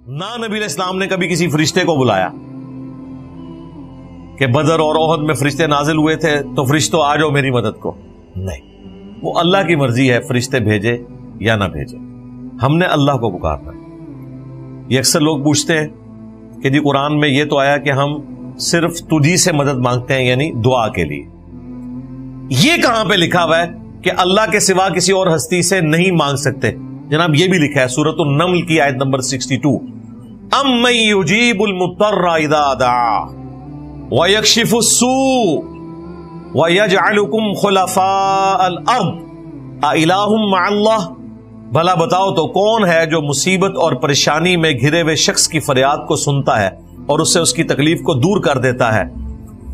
ना नबी अलैहि सलाम ने कभी किसी फरिश्ते को बुलाया कि बदर और ओहद में फरिश्ते नाजिल हुए थे तो फरिश्तों आ जाओ मेरी मदद को। नहीं, वो अल्लाह की मर्जी है फरिश्ते भेजे या ना भेजे, हमने अल्लाह को पुकारना है। ये अक्सर लोग पूछते हैं कि जी कुरान में ये तो आया कि हम सिर्फ तुझी से मदद मांगते हैं, यानी दुआ के लिए। ये कहां पे लिखा हुआ है कि अल्लाह के सिवा किसी और हस्ती से नहीं मांग सकते? जनाब ये भी लिखा है सूरतुन नम्ल की आयत नंबर 62, अम्मन युजीबुल मुत्तर्रा इज़ा दआ व यक्शिफुस सू व यजअलुकुम खुलफाअल अर्द अ इलाहुम मअल्लाह। भला बताओ तो कौन है जो मुसीबत और परेशानी में घिरे हुए शख्स की फरियाद को सुनता है और उससे उसकी तकलीफ को दूर कर देता है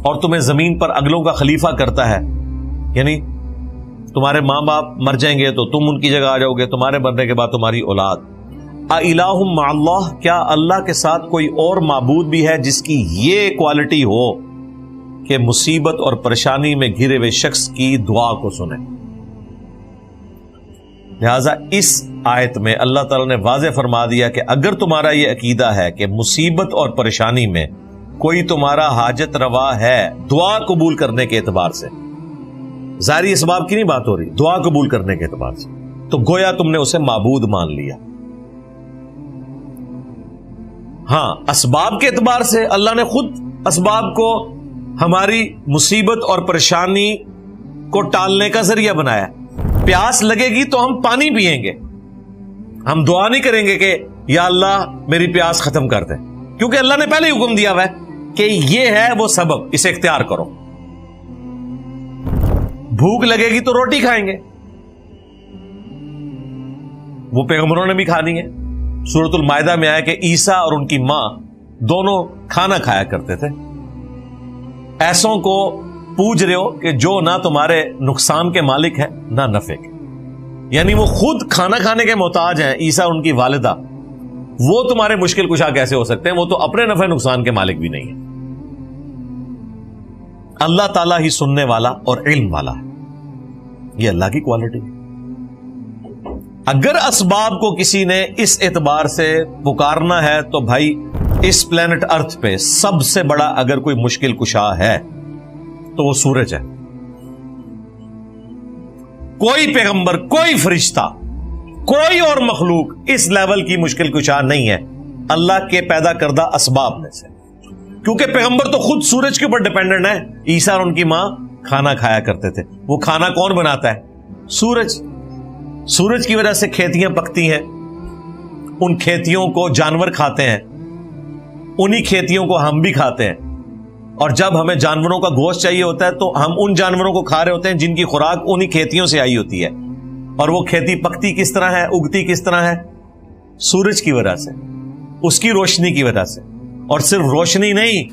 और तुम्हें जमीन पर अगलों का खलीफा करता है। यानी तुम्हारे माँ बाप मर जाएंगे तो तुम उनकी जगह आ जाओगे, तुम्हारे मरने के बाद तुम्हारी औलाद। अ इलाहुम मअल्लाह, क्या अल्लाह के साथ कोई और माबूद भी है जिसकी ये क्वालिटी हो कि मुसीबत और परेशानी में घिरे हुए शख्स की दुआ को सुने? लिहाजा इस आयत में अल्लाह ताला ने वाज़ेह फरमा दिया कि अगर तुम्हारा यह अकीदा है कि मुसीबत और परेशानी में कोई तुम्हारा हाजत रवा है दुआ कबूल करने के एतबार से, जारी इसबाब की नहीं बात हो रही, दुआ कबूल करने के एतबार से, तो गोया तुमने उसे माबूद मान लिया। हां, असबाब के एतबार से अल्लाह ने खुद असबाब को हमारी मुसीबत और परेशानी को टालने का जरिया बनाया। प्यास लगेगी तो हम पानी पिएंगे, हम दुआ नहीं करेंगे कि या अल्लाह मेरी प्यास खत्म कर दे, क्योंकि अल्लाह ने पहले ही हुक्म दिया हुआ है कि ये है वो सबब, इसे इख्तियार करो। भूख लगेगी तो रोटी खाएंगे, वो पैगंबरों ने भी खानी है। सूरतुल माइदा में आया कि ईसा और उनकी मां दोनों खाना खाया करते थे। ऐसों को पूछ रहे हो कि जो ना तुम्हारे नुकसान के मालिक हैं ना नफे के, यानी वो खुद खाना खाने के मोहताज हैं, ईसा और उनकी वालिदा, वो तुम्हारे मुश्किल कुशा कैसे हो सकते हैं? वो तो अपने नफे नुकसान के मालिक भी नहीं है। अल्लाह ताला ही सुनने वाला और इल्म वाला है, ये अल्लाह की क्वालिटी है। अगर असबाब को किसी ने इस एतबार से पुकारना है तो भाई इस प्लेनेट अर्थ पे सबसे बड़ा अगर कोई मुश्किल कुशा है तो वो सूरज है। कोई पैगंबर, कोई फरिश्ता, कोई और मखलूक इस लेवल की मुश्किल कुशा नहीं है अल्लाह के पैदा करदा असबाब में से, क्योंकि पैगंबर तो खुद सूरज के ऊपर डिपेंडेंट है। ईसा और उनकी मां खाना खाया करते थे। वो खाना कौन बनाता है? सूरज। सूरज की वजह से खेतियां पकती हैं, उन खेतियों को जानवर खाते हैं, उन्हीं खेतियों को हम भी खाते हैं। और जब हमें जानवरों का गोश्त चाहिए होता है तो हम उन जानवरों को खा रहे होते हैं जिनकी खुराक उन्हीं खेतियों से आई होती है। और वो खेती पकती किस तरह है, उगती किस तरह है? सूरज की वजह से, उसकी रोशनी की वजह से। और सिर्फ रोशनी नहीं,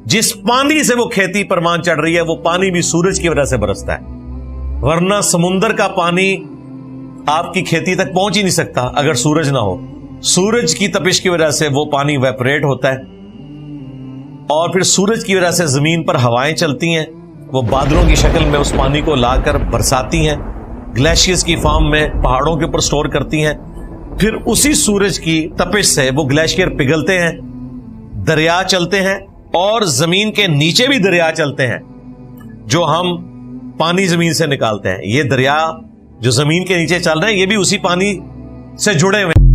जिस पानी से वो खेती परवान चढ़ रही है वो पानी भी सूरज की वजह से बरसता है, वरना समुंदर का पानी आपकी खेती तक पहुंच ही नहीं सकता अगर सूरज ना हो। सूरज की तपिश की वजह से वो पानी इवेपोरेट होता है और फिर सूरज की वजह से जमीन पर हवाएं चलती हैं, वो बादलों की शक्ल में उस पानी को लाकर बरसाती हैं, ग्लेशियर्स की फॉर्म में पहाड़ों के ऊपर स्टोर करती हैं। फिर उसी सूरज की तपिश से वो ग्लेशियर पिघलते हैं, दरिया चलते हैं और जमीन के नीचे भी दरिया चलते हैं जो हम पानी जमीन से निकालते हैं। ये दरिया जो जमीन के नीचे चल रहे हैं ये भी उसी पानी से जुड़े हुए हैं।